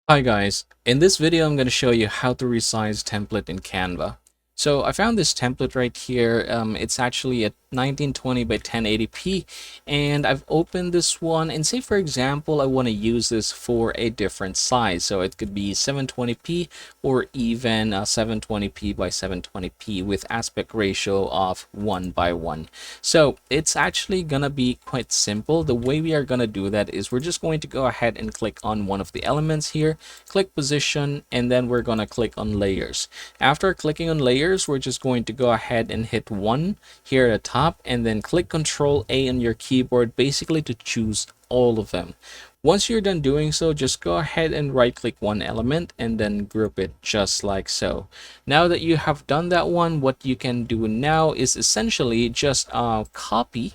Hi guys, in this video I'm going to show you how to resize template in Canva. So I found this template right here. It's actually at 1920 by 1080p, and I've opened this one, and say for example I want to use this for a different size, so it could be 720p or even 720p by 720p with aspect ratio of 1 by 1. So it's actually gonna be quite simple. The way we are gonna do that is we're just going to go ahead and click on one of the elements here, click position, and then we're gonna click on layers. After clicking on layers, we're just going to go ahead and hit 1 here at the top, and then click Control A on your keyboard basically to choose all of them. Once you're done doing so, just go ahead and right click one element and then group it just like so. Now that you have done that one, what you can do now is essentially just copy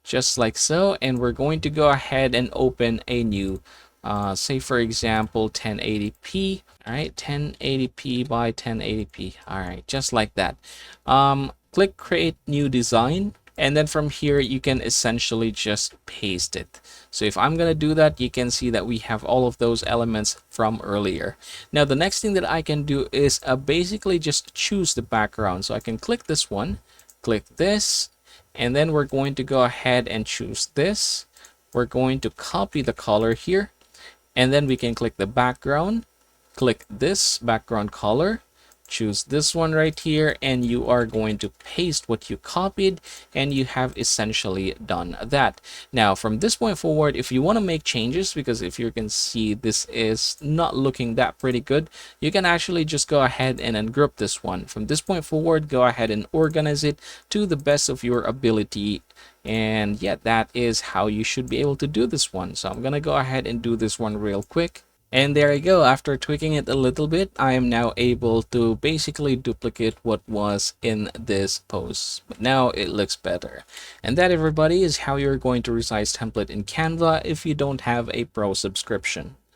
just like so, and we're going to go ahead and open a new say for example 1080p. All right, 1080p by 1080p. All right, just like that. Click create new design, and then from here you can essentially just paste it. So if I'm gonna do that, you can see that we have all of those elements from earlier. Now the next thing that I can do is basically just choose the background. So I can click this one, click this, and then we're going to go ahead and choose this. We're going to copy the color here, and then we can click the background, click this background color, choose this one right here, and you are going to paste what you copied, and you have essentially done that. Now from this point forward, if you want to make changes, because if you can see this is not looking that pretty good, you can actually just go ahead and ungroup this one. From this point forward, go ahead and organize it to the best of your ability. And yeah, that is how you should be able to do this one. So I'm gonna go ahead and do this one real quick. And there you go. After tweaking it a little bit, I am now able to basically duplicate what was in this post. But now it looks better. And that, everybody, is how you're going to resize template in Canva if you don't have a pro subscription.